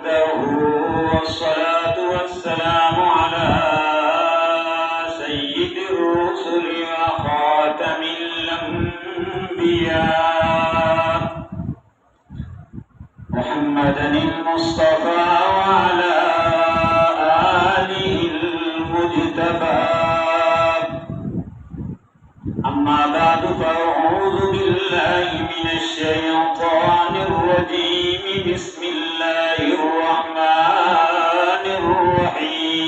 وحده والصلاة والسلام على سيد الرسل وخاتم الأنبياء محمد المصطفى وعلى آله المجتبى. أما بعد فأعوذ بالله من الشيطان الرجيم. بسم الله الرحمن الرحيم.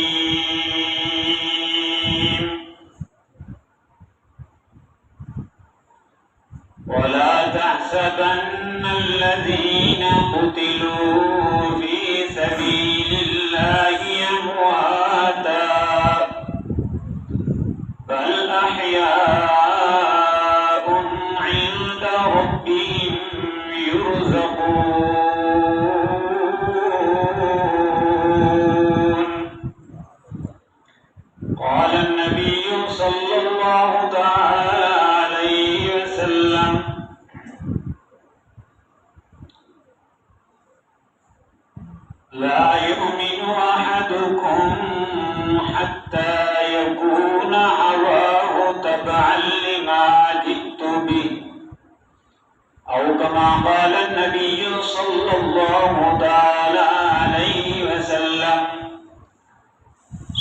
ولا تحسبن الذين قتلوا في سبيل الله أمواتا بل أحياء عند ربهم يرزقون. قال النبي صلى الله تعالى عليه وسلم: لا يؤمن أحدكم حتى يكون هواه تبعا لما جئت به، أو كما قال النبي صلى الله تعالى عليه وسلم.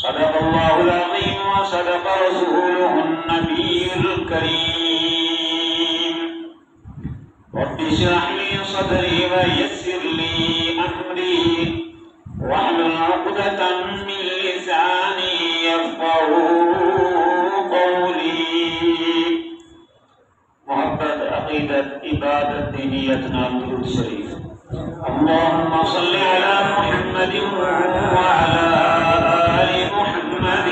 صدق الله العظيم وصدق رسوله النبي الكريم. رب اشرح لي صدري ويسر لي أمري واحلل عقدة من لساني يفقهوا قولي. محبت عقیدت عبادت دینیت نام درود شریف. اللهم صل على محمد وعلى آل محمد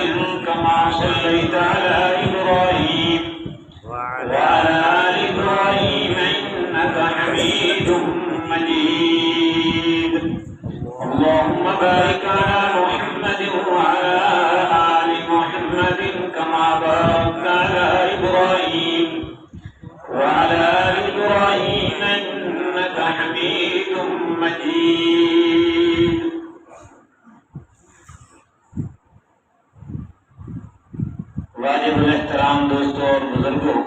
كما صليت على إبراهيم وعلى آل إبراهيم إنك حميد مجيد. اللهم بارك على محمد وعلى آل محمد كما باركت على إبراهيم وعلى آل إبراهيم إنك حميد مجيد. واجب الاحترام دوستوں اور بزرگوں،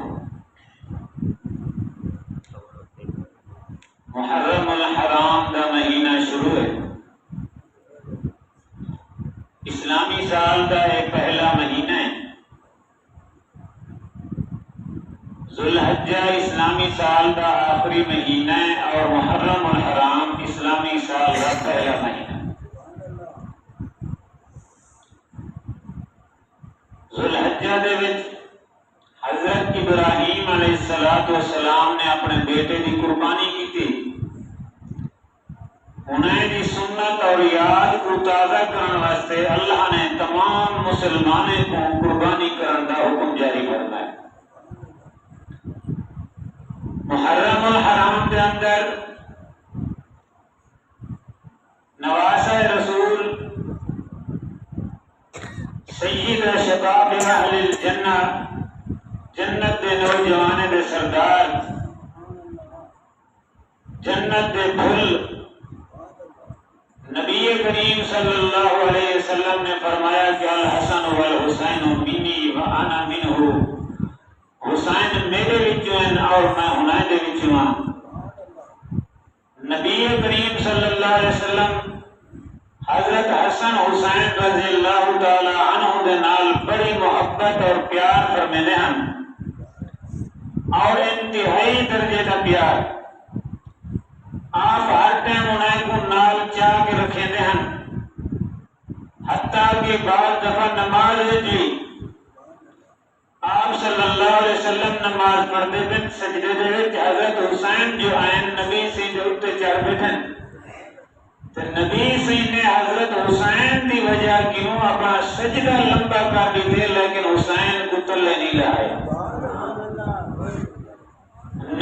محرم الحرام کا مہینہ شروع ہے. اسلامی سال کا ایک پہلا مہینہ ہے. ذوالحجہ اسلامی سال کا آخری مہینہ ہے اور محرم الحرام اسلامی سال کا پہلا مہینہ. ذوالحجہ دے وچ حضرت ابراہیم علیہ السلام نے اپنے بیٹے دی قربانی کی تھی. انہیں دی سنت اور یاد کو تازہ کرنے واسطے اللہ نے تمام مسلمانوں کو قربانی کرنے کا حکم جاری کرنا ہے. محرم الحرام کے اندر نواسہ رسول سید شباب اہل الجنہ، جنت دے نوجوان دے سردار، جنت دے پھل، نبی کریم صلی اللہ علیہ وسلم نے فرمایا کہ الحسن والحسین منی وانا منہ، حسین میرے وچوں ہیں اور میں حنین دے وچوں ہاں. نبی کریم صلی اللہ علیہ وسلم حضرت حسن حسین رضی اللہ تعالی عنہ دے نال بڑی محبت اور پیار فرمیندے ہیں اور انتہائی درجے کا پیار. آپ ہر ٹائم انہیں کو نال چاہ کے رکھیں دے ہیں، حتیٰ کہ بعض دفعہ نماز جی آپ صلی اللہ علیہ وسلم نماز پڑھتے تھے، سجدے دے وچ حضرت حسین جو آئین نبی سی جو اتے چڑھ بیٹھے تو نبی سی نے حضرت حسین دی وجہ کیوں اپنا سجدہ لمبا کر دیتے لیکن حسین کو تلے نہیں لائے.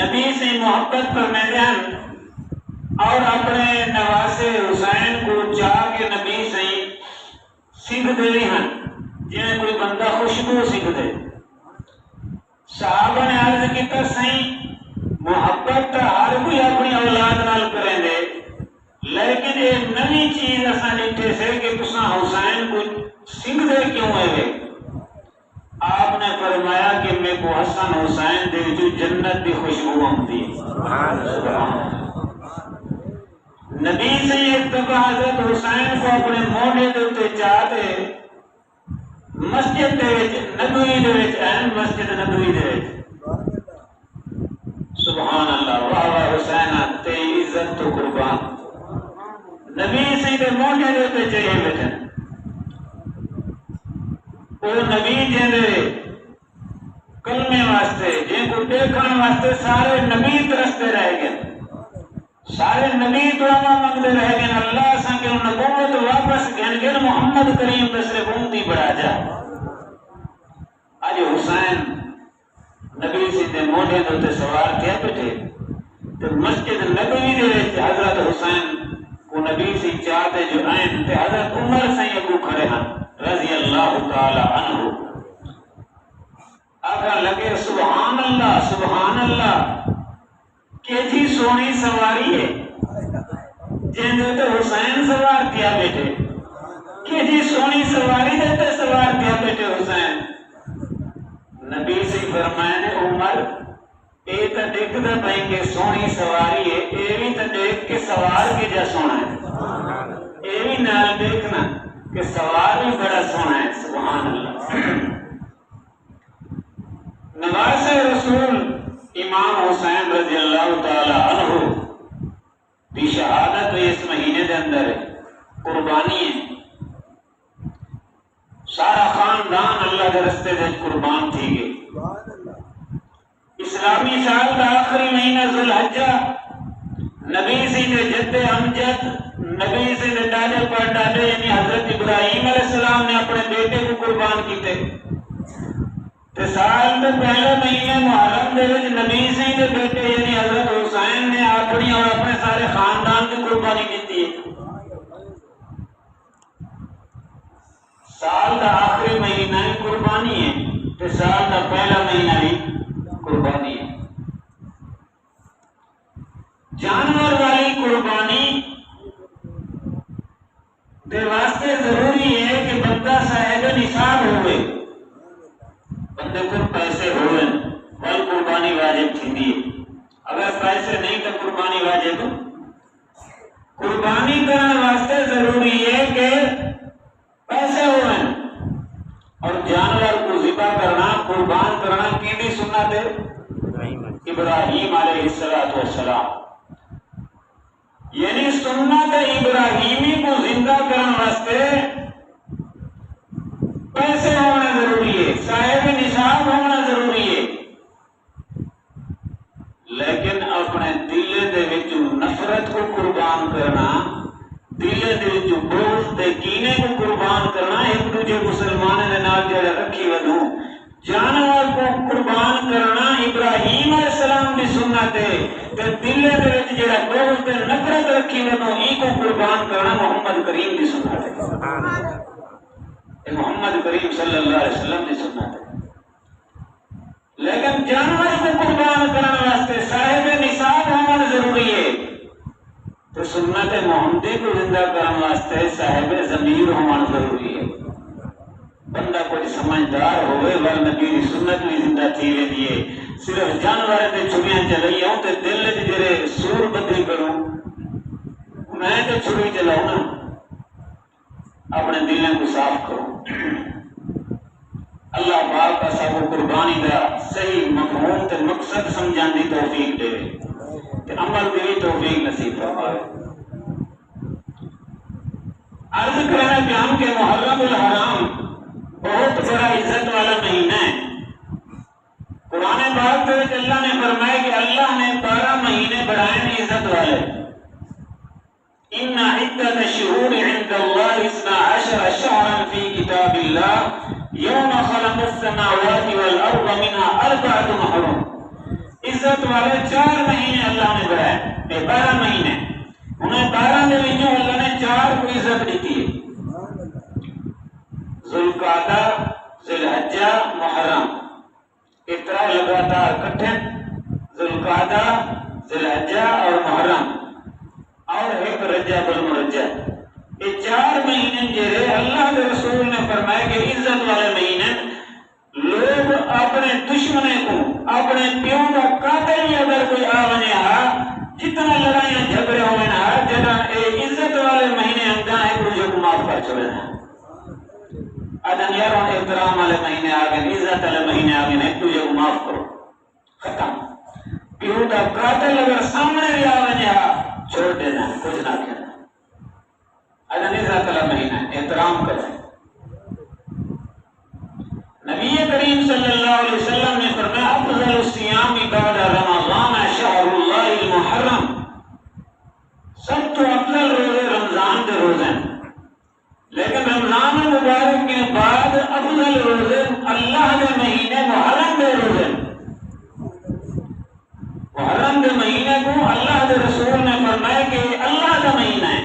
نبی سی محبت فرمیندے ہیں اور اپنے نواسے حسین کو چاہ کے نبی سی سکھ دے ہیں جی کوئی بندہ خوشبو سکھ دے. صحابہ نے عرض کیتا صحیح محبت ہر کوئی اپنی اولاد نال کریں دے لیکن ایک نئی چیز اصل اتنے سے کہ تساں حسین کو سنگھ دے کیوں ہے؟ آپ نے فرمایا کہ میں کو حسن حسین دے جو جنت دی خوشبو آتی ہے۔ نبی سے ایک دفعہ حضرت حسین کو اپنے موڈے دے چاہتے مسجد دے وچ نبوی دے وچ اہم مسجد نبوی دے وچ، سبحان اللہ، واہ واہ حسین تیری عزت تو قربان، نبی سے دے موڈے دے چاہیے بیٹھے وہ نبی جے کلمے واسطے جن کو دیکھنے واسطے سارے نبی ترستے رہ گئے، سارے نبی دعا منگتے رہ گئے، اللہ سا کہ نبوت واپس گھن گئے، محمد کریم میں صرف امتی بڑھا جا۔ آج حسین نبی سے موڈے دے سوار کیا بیٹھے تو مسجد نبوی دے وچ حضرت حسین کو نبی سے چاہتے جو آئیں تے حضرت عمر سے اگو کھڑے ہیں رضی اللہ تعالی عنہ، آگا لگے سبحان اللہ کہ جی سونی سواری ہے جن تو حسین سوار کیا بیٹے، کہ جی سونی سواری دیتے سوار کیا بیٹے حسین۔ نبی سے فرمائے نے عمر اے تا دیکھ دا بھائی کہ سونی سواری ہے، اے بھی تا دیکھ کے سوار کے جا سونا ہے، اے بھی نال دیکھنا کہ سوار بھی بڑا سونا ہے، سبحان اللہ۔ نواز رسول امام حسین رضی اللہ تعالی عنہ کی شہادت اس مہینے دے اندر ہے، قربانی ہے، سارا خاندان اللہ کے رستے دے قربان تھی گئے۔ اسلامی سال کا آخری مہینہ ذوالحجہ، نبی سے جد امجد، نبی سے ڈاڈے پر ڈاڈے یعنی حضرت ابراہیم علیہ السلام نے اپنے بیٹے کو قربان کیتے، تے سال کے پہلے مہینے محرم دے وچ نبی سے دے بیٹے یعنی حضرت حسین نے اپنی اور اپنے سارے خاندان کی قربانی کی ہے۔ سال کا آخری مہینہ ہی قربانی ہے تے سال کا پہلا مہینہ ہی قربانی ہے۔ جانور والی قربانی دے واسطے ضروری ہے کہ بندہ صاحب نصاب ہوئے، بندے کو پیسے ہوئے بل قربانی واجب تھی، اگر پیسے نہیں تو قربانی واجب۔ قربانی کرنے واسطے ضروری ہے کہ پیسے ہوئے اور جانور کو ذبح کرنا قربان کرنا کی بھی سنت ہے ابراہیم علیہ السلام، یعنی سنت ابراہیمی کو زندہ کرنے واسطے پیسے ہونا ضروری ہے، صاحب نصاب ہونا ضروری ہے، لیکن اپنے دل دے وچ نفرت کو قربان کرنا، دل دے وچ بغض تے کینے کو قربان کرنا، ایک دوجے مسلمان دے نال جڑا رکھی ودوں جانور کو قربان کرنا ابراہیم علیہ السلام دی سنت ہے، تے دل دے وچ جڑا بغض تے نفرت رکھی ودوں ای کو قربان کرنا محمد کریم دی سنت ہے، سبحان اللہ، محمد کریم صلی اللہ علیہ وسلم کی سنت ہے۔ لیکن جانور کو قربان کرنے واسطے صاحب نصاب ہونا ضروری ہے، تو سنت محمدی کو زندہ کرنے واسطے صاحب ضمیر ہونا ضروری ہے۔ بندہ کوئی سمجھدار ہوئے ور نبی کی سنت بھی زندہ تھی رہی ہے، صرف جانور تے چھریاں چلائی ہوں تے دل وچ جڑے سور بدی کروں میں تے چھری چلاؤں نا، اپنے دلوں کو صاف کرو۔ اللہ پاک کا سب قربانی دا صحیح مفہوم تے مقصد سمجھان دی توفیق دے تے عمل دی توفیق نصیب فرمائے۔ عرض کرنا چاہوں کہ محرم الحرام بہت بڑا عزت والا مہینہ ہے۔ قرآن پاک میں اللہ نے فرمایا کہ اللہ نے 12 مہینے بڑھائے ہیں عزت والے۔ ان عدت الشہور عند اللہ 12 شہرا فی کتاب اللہ یوم خلق السماوات والارض منها 4 حرم۔ عزت والے 4 مہینے اللہ نے بڑھائے، یہ 12 مہینے، انہیں 12 دے وچوں اللہ نے 4 کو عزت دیتی ہے، ذوالقعدہ، ذوالحجہ، محرم، اترا لگاتار کٹھے ذوالقعدہ، ذوالحجہ اور محرم، اور ایک رجب المرجب. یہ 4 مہینے جڑے اللہ کے رسول نے فرمایا کہ عزت والے مہینے. لوگ اپنے دشمنے کو اپنے پیو کا قاتل بھی اگر کوئی آ بنے جتنا لڑائیاں جھگڑے ہوئے نا جنا عزت والے مہینے انگاہ ہے مجھے کو معاف کر چھوڑے نا. ادن یار احترام والے مہینے آ گئے عزت والے مہینے آ گئے تجھے کو معاف کرو ختم. پیو کا قاتل اگر سامنے بھی آ بنے چھوڑ دینا کچھ نہ کہنا. ادن عزت والا مہینہ احترام کریں. نبی کریم صلی اللہ علیہ وسلم نے فرمایا افضل الصیام بعد رمضان شہر اللہ المحرم. سب تو افضل روزے رمضان کے روزے ہیں لیکن رمضان المبارک کے بعد افضل روزے اللہ کے مہینے محرم کے روزے. محرم کے مہینے کو اللہ کے رسول نے فرمایا کہ اللہ کا مہینہ ہے.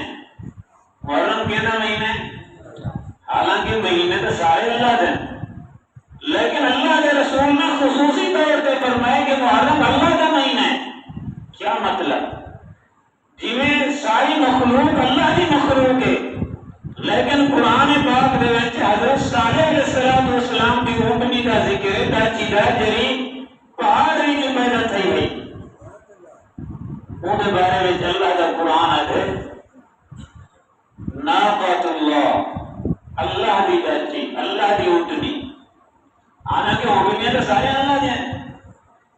محرم کہنا مہینہ ہے حالانکہ مہینے تو سارے اللہ دے لیکن اللہ کے رسول نے خصوصی طور پہ فرمایا کہ محرم اللہ کا مہینہ ہے. کیا مطلب؟ جویں ساری مخلوق اللہ کی مخلوق ہے لیکن قرآن پاک دے وچ حضرت صالح علیہ السلام کی اونٹنی کا ذکر ہے دا جری پہاڑ وچ پیدا تھی ہوئی. اون دے بارے وچ اللہ کا قرآن ہے ناقۃ اللہ اللہ دی بچی اللہ دی اونٹنی. حالانکہ اونٹنیاں تو سارے اللہ دے ہیں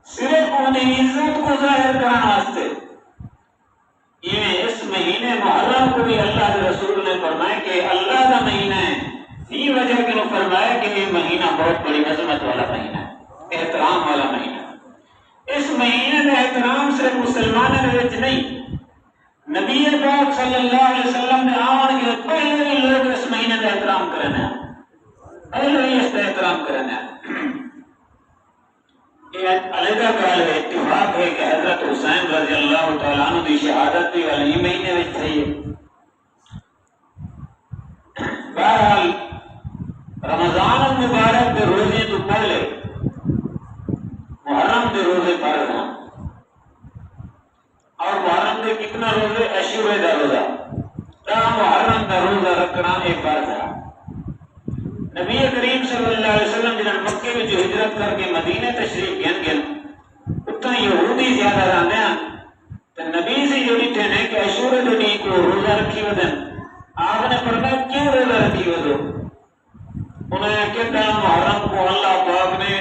صرف ان کی عزت کو ظاہر کرنے واسطے. اس مہینے محرم کو بھی اللہ کے رسول نے فرمایا کہ اللہ کا مہینہ ہے. یہ وجہ کہ فرمایا کہ یہ مہینہ بہت بڑی عظمت والا مہینہ ہے احترام والا مہینہ. اس مہینے کا احترام صرف مسلمانوں کے نہیں نبی پاک صلی اللہ علیہ وسلم نے آن کے پہلے بھی لوگ اس مہینے کا احترام کرنے پہلے ہی اس کا احترام کرنے. یہ علیحدہ گل ہے اتفاق ہے کہ حضرت حسین رضی اللہ تعالیٰ عنہ کی شہادت بھی والی مہینے میں تھی. بہرحال رمضان المبارک کے روزے تو پہلے محرم کے روزے فرض ہیں اور محرم کے کتنا روزے عاشورہ کا روزہ تا محرم کا روزہ رکھنا ایک فرض ہے. نبی کریم صلی اللہ علیہ وسلم جنہوں مکے میں جو ہجرت کر کے مدینے تشریف گن اتنا یہودی زیادہ رہتے ہیں تو نبی سے جو نہیں تھے کہ عاشورہ کے دن کو روزہ رکھی ودن آپ نے فرمایا کیوں روزہ رکھی ودو. انہوں نے کہا محرم کو اللہ پاک نے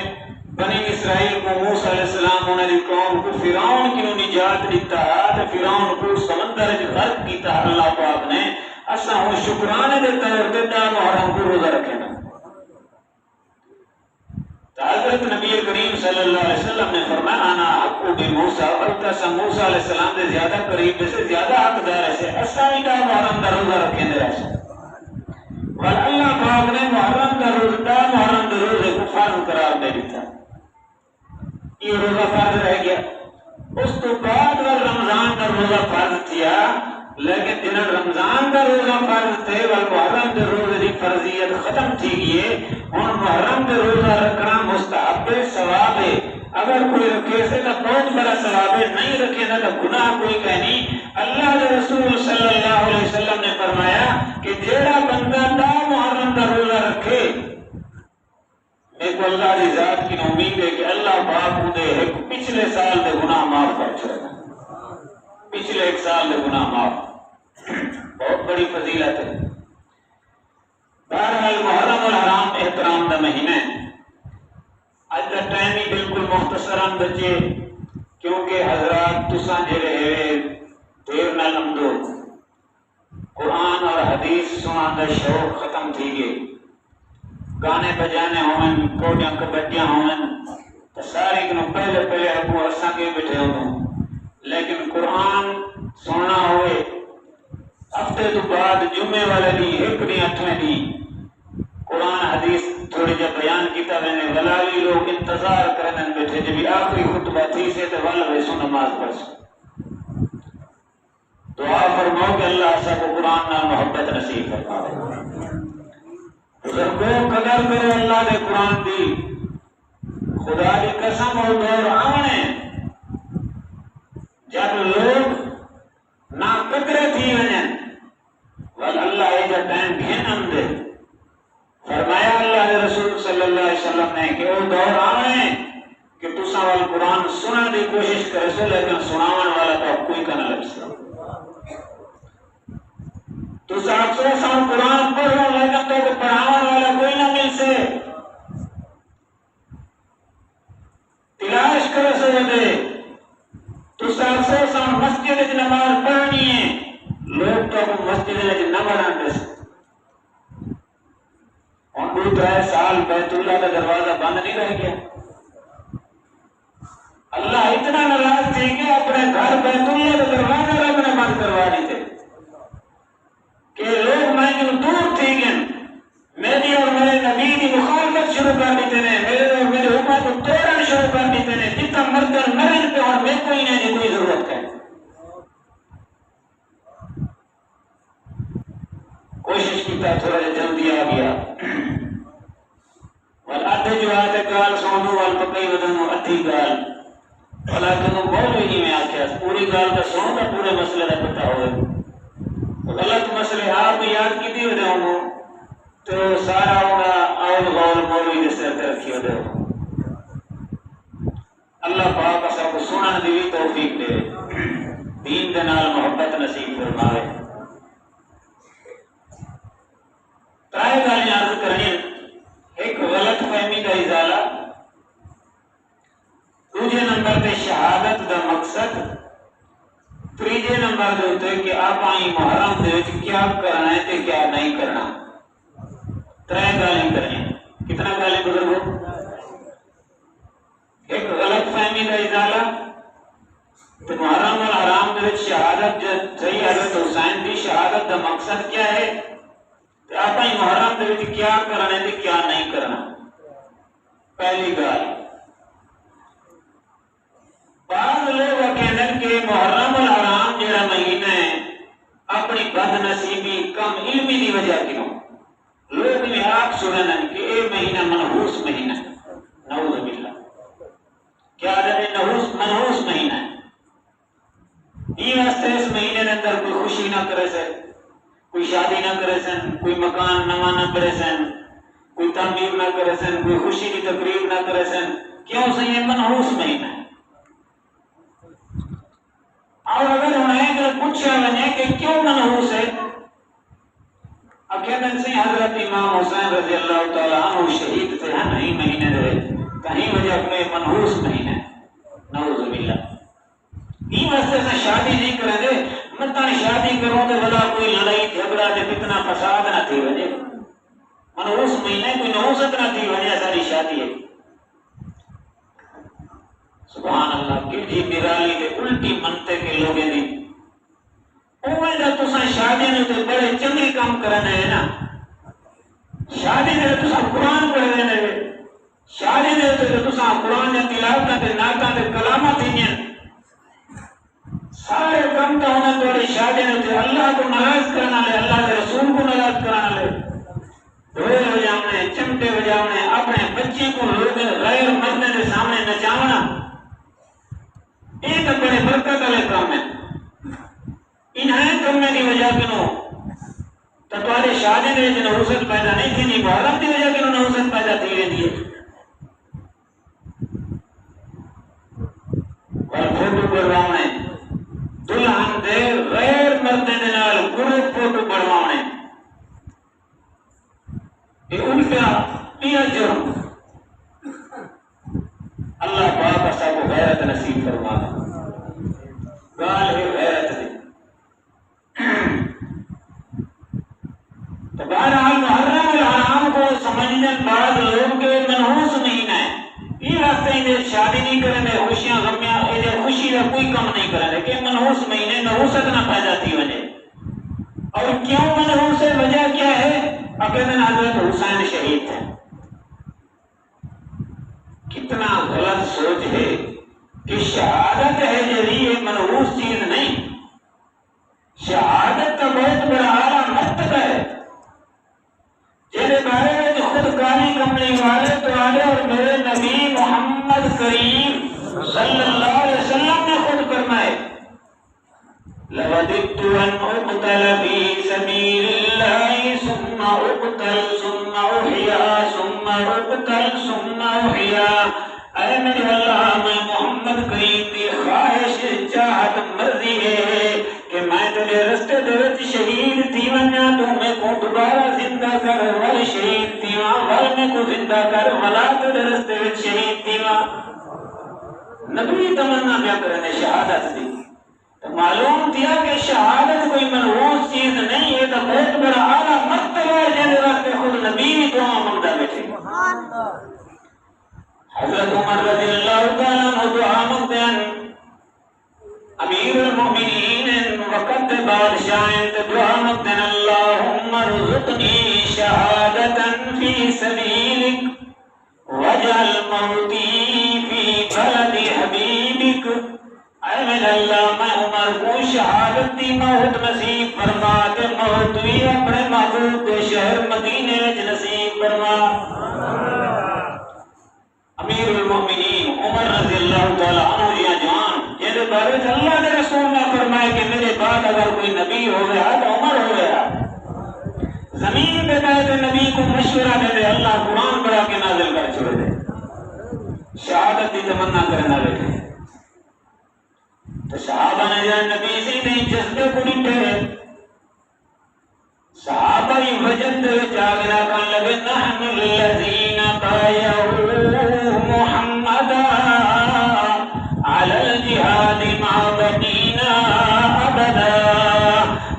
بنی اسرائیل کو موسیٰ علیہ السلام انہوں نے قوم کو فرعون کی نجات دیتا تو فرعون کو سمندر میں غرق کیتا اللہ پاک نے اساں ہوں شکرانے دے طور پہ محرم کو روزہ رکھے نا. حضرت نبی کریم صلی اللہ علیہ وسلم نے فرمایا انا حقو بی موسیٰ التسا موسیٰ علیہ السلام دے زیادہ قریب سے زیادہ حقدار ہے اساں بھی محرم کا روزہ رکھیں دے رہا اور اللہ پاک نے محرم کا روزے کو فرض قرار دے دیتا. یہ روزہ فرض رہ گیا. اس تو بعد رمضان کا روزہ فرض کیا لیکن جن رمضان کا روزہ فرض تھے محرم کے روزے کی فرضیت ختم تھی گئی. اور محرم کے روزہ رکھنا مستحب ثواب ہے. اگر کوئی رکھے سے تو بہت بڑا ثواب ہے نہیں رکھے نہ تو گناہ کوئی کہنی. اللہ کے رسول صلی اللہ علیہ وسلم نے فرمایا کہ جیڑا بندہ تا محرم کا روزہ رکھے ایک اللہ کی ذات کی امید ہے کہ اللہ پاک انہیں پچھلے سال کے گناہ معاف کر چھوڑے. پچھلے ایک سال کے گناہ معاف بہت بڑی فضیلت ہے. بہرحال محرم الحرام احترام کا مہینہ ہے. اج کا ٹائم ہی بالکل مختصراً بچے کیونکہ حضرات تساں جڑے ہے دیر نہ لمدو قرآن اور حدیث سنان کا شوق ختم تھی گئے. گانے بجانے ہون کوڑیاں کبڈیاں ہون تو سارے کنوں پہلے پہلے ابو اساں کے بیٹھے ہوں لیکن قرآن سننا ہوئے ہفتے تو بعد جمعے والے دی ایک دی اٹھویں دی قرآن حدیث تھوڑی جا بیان کیتا میں نے ولالی لوگ انتظار کرنے بیٹھے جب آخری خطبہ تھی سے تو والے سو نماز پڑھ سو. دعا فرماؤ کہ اللہ سب کو قرآن نہ محبت نصیب فرمائے. بزرگوں قدر کرو اللہ نے قرآن دی. خدا کی قسم اور دور آنے جب لوگ نہ قطرے تھی ونن ول اللہ ایجا ٹائم گھنم دے فرمایا اللہ کے رسول صلی اللہ علیہ وسلم نے کہ وہ دور آنے کہ تساں وال قرآن سنن دی کوشش کرے سو لیکن سناون والا تو کوئی کا نہ لگ سکتا تساں افسوس قرآن پڑھو لیکن تو پڑھاون والا کوئی نہ مل سے تلاش کرو سو دے تساں افسوس مسجد وچ نماز پڑھنی ہے لوگ تو مسجد وچ نہ وڑن دے اور 2-3 سال بیت اللہ کا دروازہ بند نہیں رہ گیا اللہ اتنا ناراض تھے کہ اپنے گھر بیت اللہ کا دروازہ رب نے بند کروا دیتے کہ لوگ میں دور تھے گن میری اور میرے نبی کی مخالفت شروع کر دیتے ہیں میرے اور میرے امت کو توڑنا شروع کر دیتے ہیں جتنا مردر مرن پہ اور میں کوئی نہیں کوئی ضرورت ہے کوشش کیتا تھوڑا جلدی آ گیا والآدھے جو آتے گال سونو والبقی ودنو ادھی گال ولیکن وہ بہت ہی میں آکیا پوری گال کا سون کا پورے مسئلہ نہ پتا ہوئے غلط مسئلے آپ یاد کی دی ہوئے ہوں تو سارا ہوگا آؤل غول مولوی نے سر کر رکھی ہوئے ہوں اللہ پاک سب کو سنن دی توفیق دے دین دے نال محبت نصیب فرمائے ترائے گالی عرض کریں ایک غلط فہمی کا ازالہ دوسرے نمبر پہ شہادت دا مقصد تیسرے نمبر دے ہوتے کہ آپ آئی محرم دے کیا کرنا ہے تے کیا نہیں کرنا ترائے گالیں کریں کتنا گالیں بزرگو ایک غلط فہمی کا ازالہ تو محرم والحرام دے شہادت جو صحیح حضرت حسین دی شہادت دا مقصد کیا ہے کہ آپ آئی محرم دے کیا کرنا ہے تے کیا نہیں کرنا پہلی گال بعض لوگ کہندن کہ محرم الحرام جڑا مہینہ ہے اپنی بد نصیبی کم علمی دی وجہ کیوں لوگ میں آپ سنن کہ اے مہینہ منحوس مہینہ ہے نعوذ باللہ کیا عدد منحوس مہینہ ہے یہ واسطے اس مہینے کے اندر کوئی خوشی نہ کرے سے کوئی شادی نہ کرے سن کوئی مکان نواں نہ کرے سن کوئی تعمیر نہ کرے سن کوئی خوشی کی تقریب نہ کرے سن کیوں سے یہ منحوس مہینہ ہے اور اگر انہیں پوچھا گیا کہ کیوں منحوس ہے اب کہتے ہیں حضرت امام حسین رضی اللہ تعالیٰ عنہ شہید تھے ہم نہیں مہینے رہے کہیں وجہ کوئی منحوس مہینہ نعوذ باللہ یہ واسطے سے شادی نہیں کریں گے مطلب شادی کروں تو بلا کوئی لڑائی جھگڑا تے فتنہ فساد نہ تھی وجہ منحوس مہینے کوئی نحوست نہ تھی وجہ ساری شادی ہے سبحان اللہ کیڑی نرالی تے الٹی منتے کے لوگے دی اوے دا تساں شادی نے تے بڑے چنگے کام کرنے ہے نا شادی نے تساں قرآن پڑھنے نے شادی نے تے تساں قرآن دی تلاوت تے نعتاں تے کلامات ہیں سارے کام تو ہونا تھوڑی شادی نے تے اللہ کو ناراض کرنا لے اللہ کے رسول کو ناراض کرنا لے ڈھول بجاونے چمٹے بجاونے اپنے بچے کو لوگ غیر مرد کے سامنے نچاونا یہ تو بڑے برکت والے کام ہیں انہیں کرنے کی وجہ کیوں تو تمہاری شادی میں نحوست پیدا نہیں تھی نہیں محرم کی وجہ کیوں نحوست پیدا تھی رہی ہے اور فوٹو بڑھوانے دلہن دے غیر مرد دے نال گروپ فوٹو بڑھوانے یہ الٹا یہ جرم اللہ پاک سب کو غیرت نصیب فرما گال ہے غیرت دی تو بہرحال محرم الحرام کو سمجھنے بعد لوگ کے منحوس مہینہ ہے یہ واسطے انہیں شادی نہیں کرنے خوشیاں غمیاں انہیں خوشی کا کوئی کم نہیں کرنے کہ منحوس مہینے نحوست نہ پیدا تھی وجہ اور کیوں منحوس ہے وجہ کیا ہے اکیدن حضرت حسین شہید تھے کتنا غلط سوچ ہے کہ شہادت ہے یہ منحوس چیز نہیں شہادت کا بہت بڑا اعلیٰ مرتبہ ہے جیسے بارے میں جو خود کاری کملی والے تو آلے اور میرے نبی محمد کریم صلی اللہ علیہ وسلم نے خود فرمائے لَوَدِدْتُ وددت أن أقتل في سبيل الله ثم أقتل ثم أحيا ثم أقتل ثم أحيا. اے میرے اللہ میں محمد کریم کی خواہش چاہت مرضی ہے کہ میں تیرے رستے درد شہید تھی ونیا تو میں کو دوبارہ زندہ کر ول شہید تھی ول میں کو زندہ کر ولا تیرے رستے وچ شہید تھی. نبی تمنا کیا کرنے شہادت دی. تو معلوم تھیا کہ شہادت کوئی منحوس چیز نہیں ہے، تو بہت بڑا اعلیٰ مرتبہ ہے جن واسطے خود نبی بھی دعا مانگتا بیٹھے. حضرت عمر رضی اللہ تعالیٰ عنہ دعا مانگتے ہیں، امیر المؤمنین وقت بادشاہ دعا مانگتے ہیں، اللہم ارزقنی شہادتا فی سبیلک وجعل موتی فی بلد حبیبک. اے میرے اللہ میں عمر کو شہادت دی موت نصیب فرما دے، موت بھی اپنے محبوب کے شہر مدینے وچ نصیب فرما. امیر المؤمنین عمر رضی اللہ تعالی عنہ یا جوان جن بارے اللہ کے رسول نے فرمایا کہ میرے بعد اگر کوئی نبی ہو گیا تو عمر ہو گیا. زمین پہ بیٹھے نبی کو مشورہ دے دے، اللہ قرآن پڑھا کے نازل کر چھوڑ دے، شہادت کی تمنا کرنا بیٹھے. تو صحابہ نے جان نبی سے نہیں جذبے کو ڈٹے، صحابہ ہی وجد جاگرا کن لگے نحن الذین بایعوا محمدا علی الجہاد مع بنینا ابدا.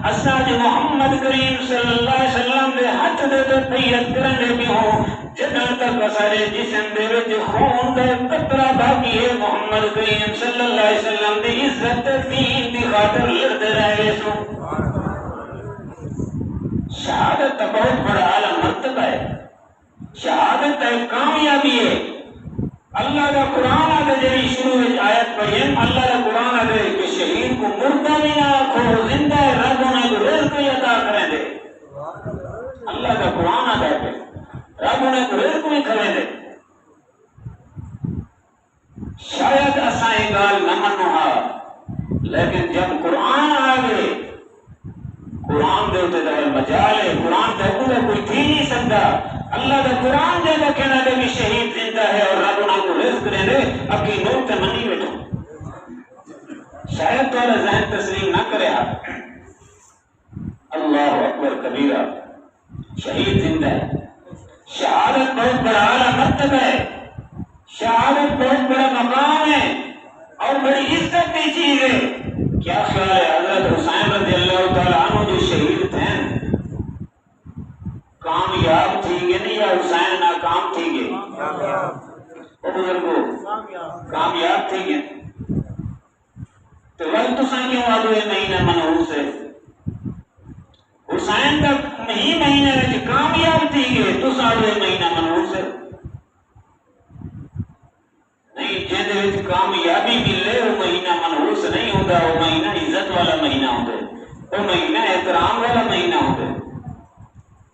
اساج محمد کریم صلی اللہ علیہ وسلم دے ہاتھ دے تو بیعت کرنے بھی ہوں جدر تک سارے جسم دے وچ خون دا قطرہ باقی ہے. محمد کریم صلی اللہ علیہ وسلم دی عزت دین دی خاطر لڑتے رہے سو. شہادت بہت بڑا اعلیٰ مرتبہ ہے، شہادت ایک کامیابی ہے. اللہ کا قرآن آدھے جری شروع میں آیت پڑھی، اللہ کا قرآن آدھے کہ شہید کو مردہ بھی نہ آکھو، زندہ ہے رب انہیں کو رزق بھی عطا کریں دے. اللہ کا قرآن آدھے پہ رب انہیں کو رزق بھی کھوے دے. شاید اسائیں گال نہ منوہا، لیکن جب قرآن آگے قرآن دے ہوتے دے مجال ہے، قرآن دے ہوتے کوئی تھی نہیں سکتا. اللہ دے قرآن دے تو کہنا دے بھی شہید زندہ ہے اور رب انہوں کو رزق دے دے، اب کی نوٹ تے منی بیٹھو. شاید تو ذہن تسلیم نہ کرے آپ. اللہ اکبر کبیرہ، شہید زندہ ہے. شہادت بہت بڑا اعلیٰ مرتبہ ہے، شہادت بہت بڑا مقام ہے اور بڑی عزت کی چیز ہے. کیا خیال ہے حضرت حسین رضی اللہ تعالیٰ عنہ جو شہید تھے کامیاب تھی گے نہیں یا حسین ناکام تھی گے؟ وہ بزرگو کامیاب تھی گے. تو وقت تو سائیں کیوں آدھو یہ مہینہ منحوس ہے؟ حسین کا ہی مہینہ ہے کہ کامیاب تھی گے تو ساڑھو یہ مہینہ منحوس ہے. نہیں جہدے وچ کامیابی ملے وہ مہینہ منحوس نہیں ہوتا، وہ مہینہ عزت والا مہینہ ہوتا ہے، وہ مہینہ احترام والا مہینہ ہوتا ہے.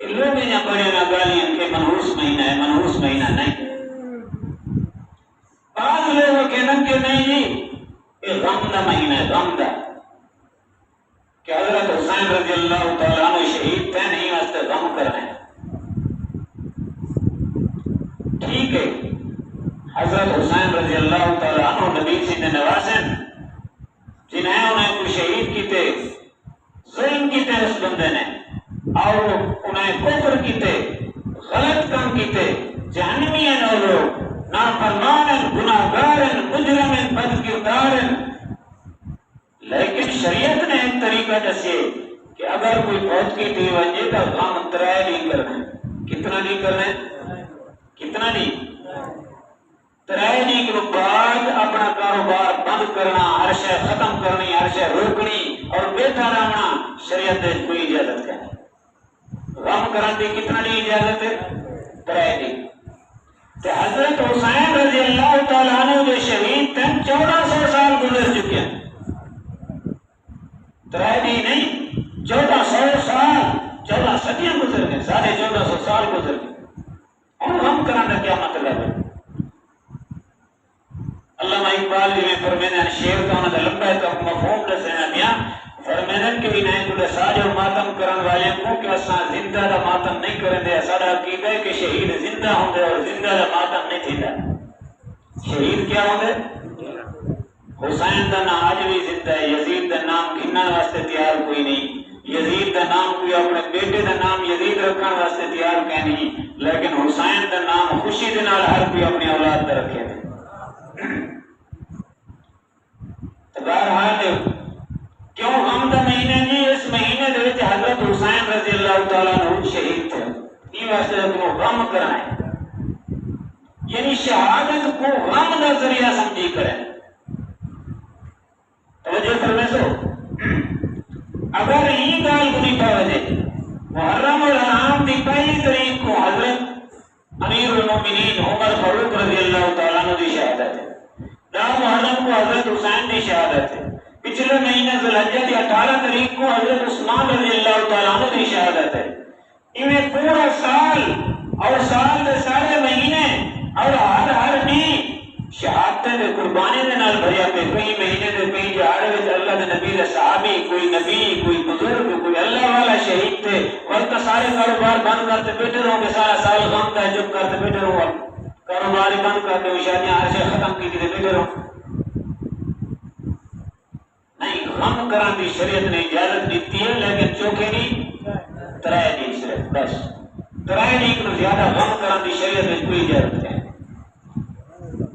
لوگ یہاں پڑھے نہ گالیاں کہ منحوس مہینہ ہے، منحوس مہینہ نہیں. بعض لوگ کہنا کہ نہیں جی یہ غم دا مہینہ ہے، غم دا کہ حضرت حسین رضی اللہ تعالیٰ عنہ شہید تھے نہیں واسطے غم کرنے. ٹھیک ہے، حضرت حسین رضی اللہ تعالیٰ عنہ نبی سے نواسن جنہیں انہیں کوئی شہید کیتے، ظلم کیتے اس بندے نے اور انہیں کفر کیتے، غلط کام کیتے، جہنمی ہیں وہ لوگ، نافرمان گناہگار مجرم بد کردار. لیکن شریعت نے ایک طریقہ دسے کہ اگر کوئی موت کی تھی وجہ تو غم ترائے نہیں کرنا. کتنا نہیں کرنا؟ کتنا نہیں؟ ترائے نہیں کے بعد اپنا کاروبار بند کرنا، ہر شے ختم کرنی، ہر شے روکنی اور بیٹھا رہنا شریعت نے کوئی اجازت ہے. غم کرن دی کتنا نہیں اجازت ہے؟ ترائے نہیں. تو حضرت حسین رضی اللہ تعالیٰ عنہ جو شہید تھے 1400 سال گزر چکے ہیں. ترائے نہیں 1400 سال، 14 صدیاں گزر گئے، 1450 سال گزر گئے. اور غم کرنا کیا مطلب ہے؟ علامہ اقبال جی میں فرمینے شعر کا انہوں نے لمبا ہے تو مفہوم دسنا میاں فرمینن کے انہیں تو ساج اور ماتم کرن والے کو کہ اساں زندہ دا ماتم نہیں کرن دے. ساڈا عقیدہ ہے کہ شہید زندہ ہوندے اور زندہ دا ماتم نہیں تھیندا. شہید کیا ہوندے؟ حسین دا نام آج بھی زندہ ہے. یزید دا نام گھنن واسطے تیار کوئی نہیں. یزید دا نام کوئی اپنے بیٹے دا نام یزید رکھن واسطے تیار کہ نہیں، لیکن حسین دا نام خوشی دے نال ہر کوئی اپنی اولاد دا رکھے دے. بہرحال کیوں غم دا مہینے جی؟ اس مہینے دے وچ حضرت حسین رضی اللہ تعالیٰ عنہ شہید تھے. یہ واسطے کو غم کرائیں، یعنی شہادت کو غم دا ذریعہ سمجھی کریں. توجہ فرمائے سو. اگر یہ گال کو نہیں پاوے محرم الحرام دی پہلی تاریخ کو حضرت امیر المومنین عمر فاروق رضی اللہ تعالیٰ عنہ دی شہادت ہے. 10 محرم کو حضرت حسین دی شہادت ہے. پچھلے مہینے ذوالحجہ کی 18 تاریخ کو حضرت عثمان رضی اللہ تعالیٰ عنہ کی شہادت ہے. انہیں پورا سال اور سال کے سارے مہینے اور ہر دن شہادتیں دے قربانی دے نال بھریا پہ. کئی مہینے دے کئی جہاڑے وچ اللہ دے نبی دے صحابی، کوئی نبی، کوئی بزرگ، کوئی اللہ والا شہید تھے. اور سارے کاروبار بند کرتے بیٹھے رہو کہ سارا سال غم کا چپ کرتے بیٹھے رہو، کاروبار بند کرتے ہوئے شادیاں ہر شے ختم کی بیٹھے رہو. نہیں، غم کران دی شریعت نے اجازت دیتی ہے، لیکن چوکھے نہیں ترائے دی صرف بس. ترائے دی کو زیادہ غم کران دی شریعت میں کوئی اجازت ہے.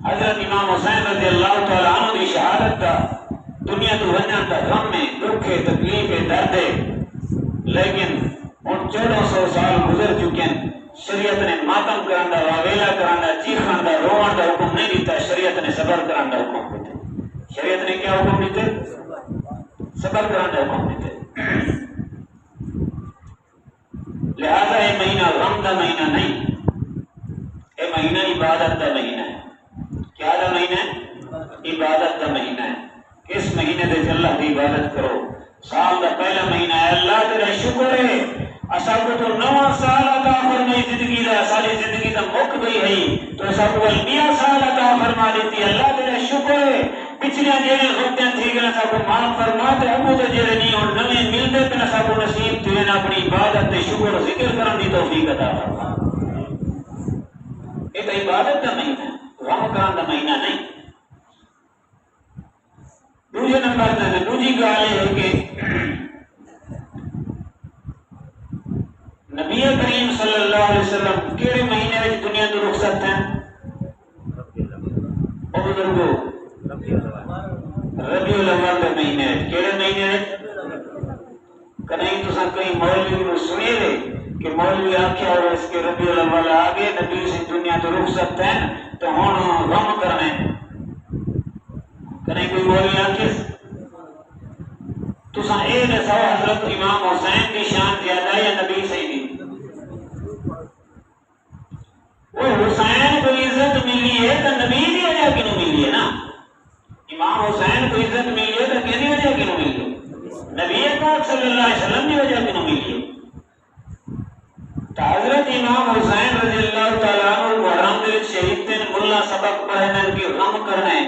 حضرت امام حسین رضی اللہ تعالیٰ عنہ دی شہادت دا دنیا تو ونجن دا غم میں دکھ تکلیف درد ہے، لیکن ان 1400 سال گزر چکے ہیں. شریعت نے ماتم کران دا، واویلا کران دا، چیخان دا، روان دا حکم نہیں دیتا. شریعت نے صبر کران دا حکم دیتے. شریعت نے کیا حکم دیتے؟ صبر کران دا حکم دیتے. لہذا یہ مہینہ غم دا مہینہ نہیں، یہ مہینہ عبادت دا مہینہ ہے. کیا دا مہینہ ہے؟ عبادت دا مہینہ ہے. اس مہینے دے اللہ دی عبادت کرو. سال دا پہلا مہینہ ہے. اللہ تیرا شکر ہے اسا کو تو 9 سال عطا فرمائی زندگی دا. ساری زندگی دا مک گئی ہے تو اسا کو 20 سال عطا فرما دیتی. اللہ تیرا شکر ہے پچھلے جڑے غلطیاں تھی گئے اسا کو معاف فرما تے ابو تے جڑے نہیں اور نویں ملدے تے اسا کو نصیب تھی اپنی عبادت تے شکر و ذکر کرن دی توفیق عطا فرما. یہ تو عبادت دا مہینہ ہے، غم کران دا مہینہ نہیں. دوسرے نمبر تے دوسری گل یہ ہے کہ نبی کریم صلی اللہ علیہ وسلم کیڑے مہینے وچ دنیا تو رخصت ہیں؟ او بزرگو ربیع الاول دے مہینے. کیڑے مہینے؟ کہیں تساں کہیں مولوی نو سنی لے کہ مولوی آکھیا اور اس کے ربیع الاول آگے نبی سے دنیا تو رخصت ہیں تو ہن غم کرنے. کہیں کوئی مولوی آکھے تساں اے دسو حضرت امام حسین کی شان زیادہ یا نبی سے دی؟ وہ حسین کو عزت ملی ہے تو نبی دی وجہ کیوں ملی ہے نا؟ امام حسین کو عزت ملی ہے تو کہنی وجہ کیوں ملی ہے؟ نبی پاک صلی اللہ علیہ وسلم کی وجہ کیوں ملی ہے؟ تو حضرت امام حسین رضی اللہ تعالیٰ عنہ محرم دے شہید تن ملا سبق پڑھنے کی غم کرنے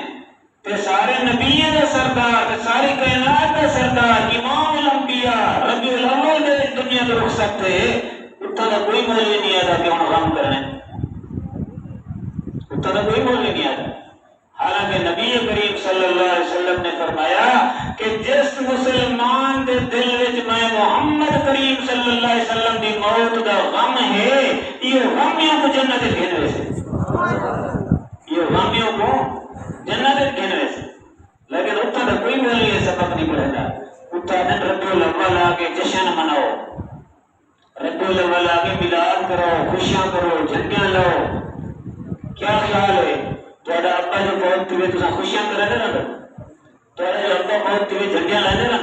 تے سارے نبی دا سردار تے ساری کائنات دا سردار امام الانبیاء ربیع الاول دے دنیا تو رخصت تھے. اتنا دا کوئی مولوی نہیں آتا کہ انہوں غم کرنے، اتنا دا کوئی مولوی نہیں آتا. حالانکہ نبی کریم صلی اللہ علیہ وسلم نے فرمایا کہ جس مسلمان دے دل وچ میں محمد کریم صلی اللہ علیہ وسلم دی موت دا غم ہے، یہ غمیوں کو جنت گھنوے سے، یہ غمیوں کو جنت گھنوے سے. لیکن اتنا دا کوئی مولوی سبق نہیں پڑھتا. اتنا دن ربیع الاول آگے جشن مناؤ، ربیع الاول آگے میلاد کرو، خوشیاں کرو، جھنڈیاں لاؤ. کیا خیال ہے تھوڑا ابا جو بہت ہوئے تو خوشیاں کر رہے نا، تھوڑا جو ابا بہت ہوئے جھنڈیاں لا دے نا.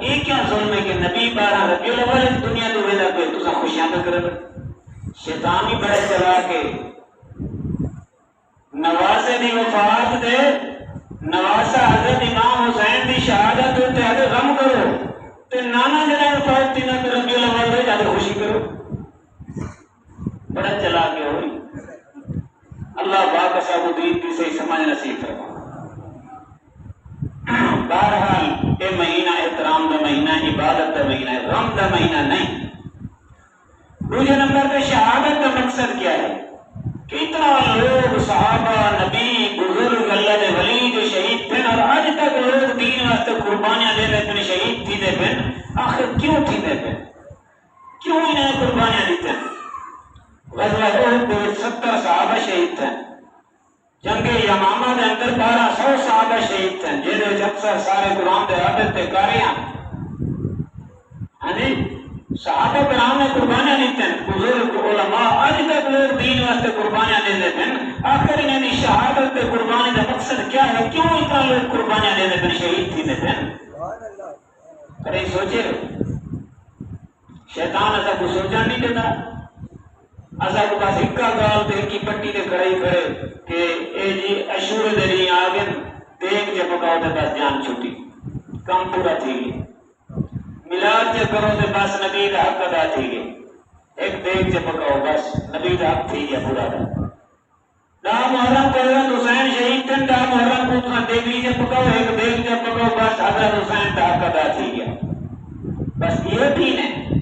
یہ کیا ظلم ہے کہ نبی 12 ربیع الاول دنیا تو ویلا پہ تو خوشیاں کر رہے. شیطان ہی بڑے چلا کے نواسے دی وفات دے نواسا حضرت امام حسین دی شہادت تے اگر غم کرو تے نانا جڑا وفات تھی نا ربیع الاول دے جا خوشی کرو. بڑا چلا کے ہوئی. اللہ پاک صاحب دین کی صحیح سمجھ نصیب فرما. بہرحال یہ مہینہ احترام دا مہینہ، عبادت دا مہینہ ہے، غم دا مہینہ نہیں۔ دوسرے نمبر پہ شہادت کا مقصد کیا ہے؟ کتنا لوگ صحابہ، نبی، بزرگ، اللہ دے ولی جو شہید تھے اور آج تک لوگ دین واسطے قربانیاں دے دے پن، شہید تھی دے پن، آخر کیوں تھی دے پن؟ کیوں انہیں قربانیاں دیتے ہیں؟ غزوہ احد میں 70 صحابہ شہید تھے، جنگ یمامہ دے اندر 1200 صحابہ شہید تھے، جہدے اکثر سارے قرآن دے حافظ تے قاری ہیں۔ ہاں جی، صحابہ کرام نے قربانیاں دیتے ہیں، بزرگ علماء آج تک لوگ دین واسطے قربانیاں دے دیتے ہیں، آخر انہیں دی شہادت تے قربانی کا مقصد کیا ہے؟ کیوں اتنا لوگ قربانیاں دے دیتے ہیں، شہید تھی دیتے ہیں؟ کریں سوچے، شیطان ایسا کو سوچا نہیں دیتا، ایسا کو بس اکا گال تے کی پٹی تے کھڑائی کرے کہ اے جی اشور دے نہیں آگے دیکھ جے پکاؤ تے بس جان چھوٹی، کم پورا تھی گئی، ملاد جے کرو تے بس نبی دا حق ادا تھی گئی، ایک دیکھ جے پکاؤ بس نبی دا حق تھی گیا پورا دا۔ دا محرم کو حضرت حسین شہید تن، دا محرم کو تمہیں دیکھ لیجے پکاؤ، ایک دیکھ جے پکاؤ بس حضرت حسین دا حق ادا تھی گیا۔ بس یہ دین ہے،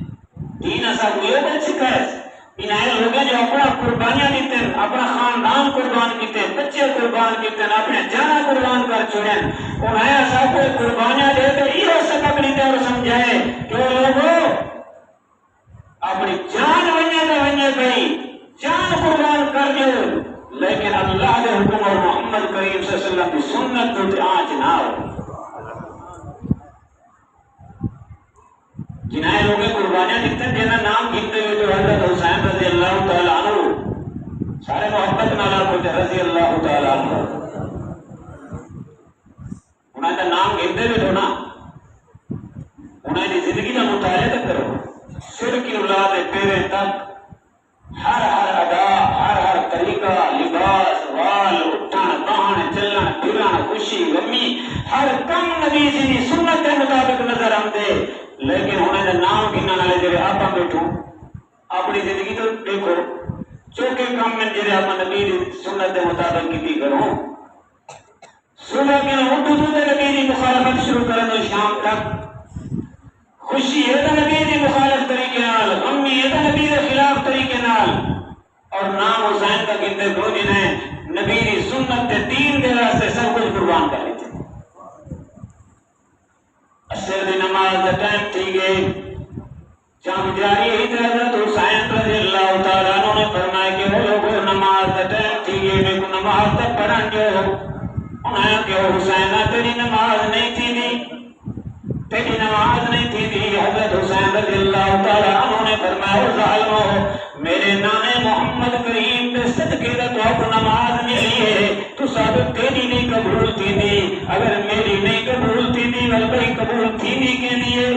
دین ایسا کو یہ بات سکھائے، انہیں لوگیں جو اپنا قربانیاں دیتے ہیں، اپنا خاندان قربان کیتے ہیں، بچے قربان کیتے ہیں، اپنے جانا قربان کر چھوڑیں، انہیں ایسا کوئی قربانیاں دے کر یہ سبق لیتے اور سمجھائے کہ وہ لوگوں اپنی جان ونجے تو ونجے گئی، جان قربان کر دو، لیکن اللہ کے حکم اور محمد کریم صلی اللہ علیہ وسلم کی سنت کو آنچ نہ ہو۔ جنہیں لوگیں قربانیاں دیتے ہیں، جنہیں نام گنتے ہوئے جو حضرت حسین رضی اللہ تعالیٰ عنہ سارے محبت نالا ہوتے رضی اللہ تعالیٰ عنہ، انہیں تو نام گنتے ہوئے تو نا، انہیں دی زندگی کا مطالعہ تک کرو، سر کی اولاد پیرے تک ہر ادا، ہر طریقہ، لباس، وال، اٹھن، بہن، چلن، پھرن، خوشی، غمی، ہر کم نبی دی سنت کے مطابق نظر آتے، لیکن انہیں نام گننے والے جڑے آپ بیٹھو اپنی زندگی تو دیکھو چوکے کام میں جڑے آپ نبی دی سنت کے مطابق کی کرو، صبح کے اٹھو تو نبی دی مخالفت شروع کرن تو شام تک، خوشی ہے تو نبی دی مخالف طریقے نال، غمی ہے تو نبی دے خلاف طریقے نال، اور نام حسین کا گنتے کو جنہیں نبی دی سنت تے دین دے راستے سب کچھ قربان کر لیتے۔ عصر دی نماز دا ٹائم تھی گئے، جنگ جاری ہے، حضرت حسین رضی اللہ تعالیٰ عنہ نے فرمایا کہ وہ لوگوں نماز دا ٹائم تھی گئے، میں کو نماز دا پڑھن جو، انہیں کہ حسین تیری نماز نہیں تھی دی، تیری نماز نہیں تھی دی۔ حضرت حسین رضی اللہ تعالیٰ عنہ نے فرمایا او ظالمو، میرے نانے محمد کریم دے صدقے دا تو آپ نماز ملی ہے، تو ثابت تیری نہیں قبول تھی دی، اگر میری نہیں قبول تھی دی بھائی قبول تھی نہیں کے لیے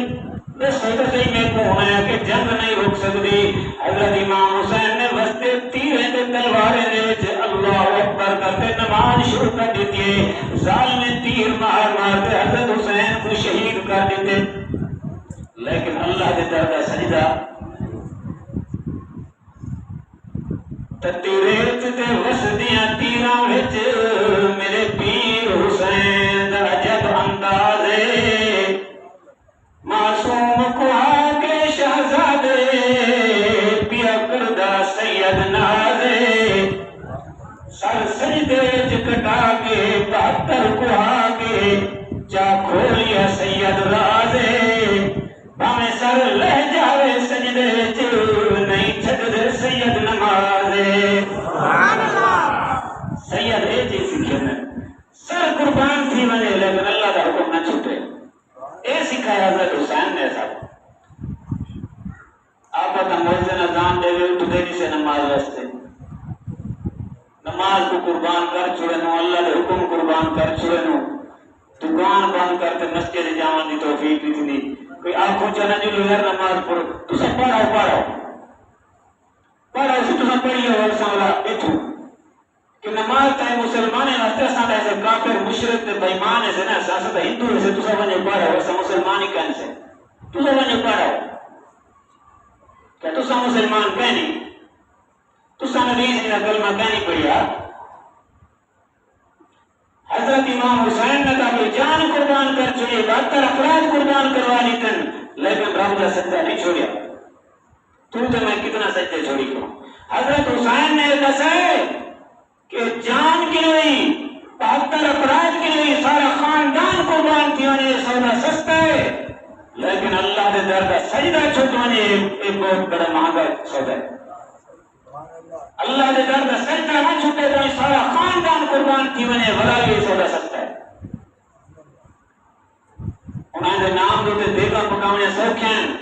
اس وقت ہی میں کو ہونا ہے کہ جنگ نہیں روک سکتی۔ حضرت امام حسین نے وستے تیرے تے تلوارے دے وچ اللہ اکبر کرتے نماز شروع کر دیتی ہے، ظالم تیر مار مارتے حضرت حسین کو شہید کر دیتے، لیکن اللہ دے در دا سجدہ تیرے تے وسدیاں تیراں وچ میرے پیر حسین دا عجب انداز ہے، معصوم کو آگے شہزادے پیا کردہ سید نازے، سر سجدے وچ کٹا کے 72 کو آگے چا کھولیا سید رازے، بھاویں سر لہ جاوے سجدے وچ نہیں چھڈ دے سید نمازے۔ سید اے چیز سکھے میں سر قربان تھی وجہ لیکن اللہ کا حکم نہ چھوٹے، اے سکھایا حضرت حسین نے سب۔ آپ کا مؤذن اذان دے وے اٹھ دے سے نماز واسطے، نماز کو قربان کر چھوڑے نو، اللہ کے حکم قربان کر چھوڑے نو، دکان بند کرتے مسجد جاون دی توفیق نہیں دی، کوئی آنکھو چنا جو لوہر نماز پڑھو تو سب پڑھاؤ سی تو سب پڑھیے اور ساملا بیٹھو کہ نماز تائے مسلمانے واسطے ساتھ ایسے کافر مشرک تے بیمان ایسے نا ساتھ ہندو ایسے تو سب ونجے پڑھاؤ، ایسا مسلمانی کہنے سے تو سب ونجے پڑھاؤ، کیا تو سب مسلمان کہنی تو سب نبی سے کلمہ کہنی پڑیا۔ حضرت امام حسین نے کہا کہ جان قربان قربان کر چھوڑے 72 افراد قربان کروا لیتن لیکن رب کا سجدہ نہیں چھوڑیا تو میں کتنا سجدے چھوڑی کروں حضرت حسین نے دسا ہے کہ جان کی نہیں 72 افراد کی نہیں سارا خاندان قربان کیا نے سودا سستا ہے لیکن اللہ کے در کا سجدہ چھوڑنے ایک بہت بڑا مہنگا سودا ہے اللہ کے در کا سجدہ نہ چھوٹے تو سارا خاندان قربان کیا نے بڑا یہ سودا سستا ہے انہوں نے نام دیتے دیکھا پکاؤنے سوکھیں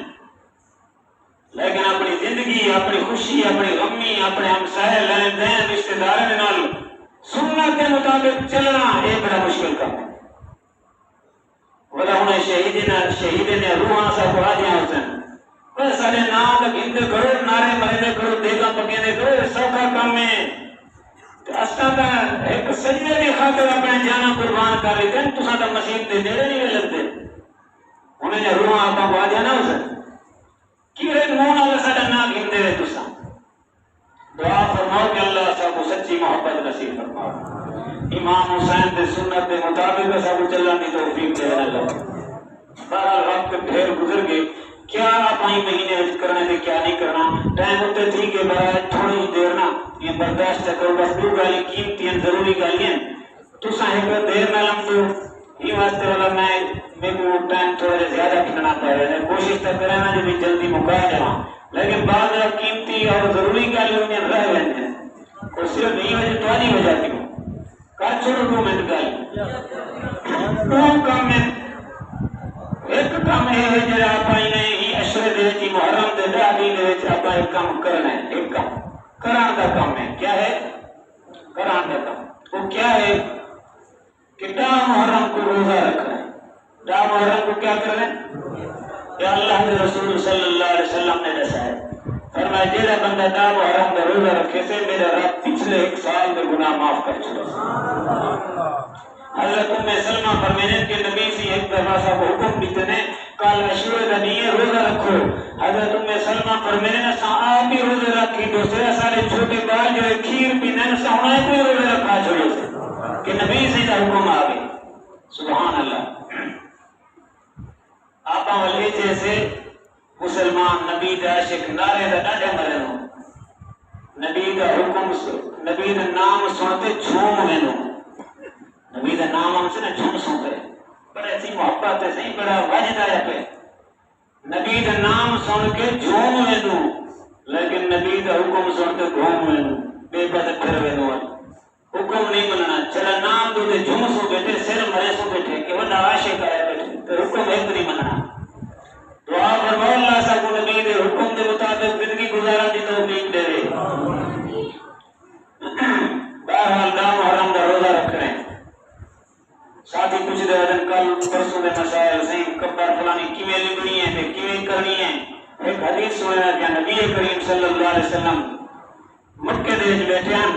لیکن اپنی زندگی اپنی خوشی اپنی غمی اپنے ہمسائے لین دین رشتہ داروں کے نال سنت کے مطابق چلنا یہ بڑا مشکل کام ہے ولا انہیں شہید نے روحاں سا قرآن حسین بس سارے نام تک ہندے کرو نعرے مرے کرو دیگا پکینے کرو سوکھا کام ہے استا تا ایک سجدے کی خاطر اپنے جانا قربان کر لیتے ہیں تو ساتھ مسیح دے نیڑے نہیں لگتے انہیں نے روحاں آپ کو آ جانا حسین کی ایک مون اللہ ساڈا نا گھندے رہے تساں دعا فرماؤ کہ اللہ سب کو سچی محبت نصیب فرماؤ امام حسین دے سنت دے مطابق سب کو چلنے کی توفیق دے اللہ بہرحال وقت ڈھیر گزر گئے کیا آپ آئی مہینے وچ کرنے دے کیا نہیں کرنا ٹائم ہوتے تھی کہ برائے تھوڑی ہی دیر نا یہ برداشت کرو بس دو گالی قیمتی ہیں ضروری گالیاں تساں ایک دیر نہ لم دو یہ واسطے والا میں میرے کو ٹائم تھوڑا زیادہ کھڑنا پڑ رہا ہے کوشش تو کریں نا جو بھی جلدی مکا جاؤں لیکن بعض قیمتی اور ضروری گالیوں میں رہ لیتے ہیں اور صرف نہیں وجہ تو نہیں ہو جاتی ہوں کر چھوڑو 2 منٹ گالی 2 کام میں ایک کام یہ ہے جڑا آپ نہیں ہی اشرے دے وچ محرم دے 10 دن وچ آپ ایک کام کرنا ہے ایک کام کران دا کام ہے کیا ہے کران دا کام وہ کیا ہے کہ 10 محرم کو روزہ رکھنا ہے 10 محرم کو کیا کرنا ہے یا اللہ کے رسول صلی اللہ علیہ وسلم نے دسا ہے فرمایا جیڑا بندہ 10 محرم کا روزہ رکھے سے میرا رب پچھلے 1 سال کے گناہ معاف کر چھوڑے حضرت ام سلمہ فرمانے کہ نبی سے ایک دفعہ صاحب حکم دیتے ہیں کل عاشورہ کا دن روزہ رکھو حضرت ام سلمہ فرمانے نے آپ بھی روزہ رکھی دوسرے سارے چھوٹے بال جو کھیر پینے نے سونا کوئی روزہ رکھا چھوڑے کہ نبی سے حکم آ گئی سبحان اللہ آپ والے جیسے مسلمان نبی دا عاشق نعرے دا ڈاڈا مرے ہو نبی دا حکم نبی دا نام سنتے جھوم وینو نبی دا نام ہم سے نہ جھوم سنتے بڑا ایسی محبت ہے صحیح بڑا واجد آیا پہ نبی دا نام سن کے جھوم وینو لیکن نبی دا حکم سنتے گھوم وینو بے بد پھر وینو حکم نہیں مننا چلا نام دو دے جھوم سو بیٹھے سر مرے سو بیٹھے کہ وہ عاشق آیا بیٹھے تو حکم ایک نہیں مننا دعا فرماؤ اللہ سب کو نبی دے حکم دے مطابق زندگی گزارا دی توفیق دے بہرحال 10 محرم کا روزہ رکھنے ساتھی کچھ دے وجن کل پرسوں دے مسائل سے کبر فلانی کیویں لکھنی ہے تے کیویں کرنی ہے ایک حدیث سنیا کہ نبی کریم صلی اللہ علیہ وسلم مکے دے وچ بیٹھے ہیں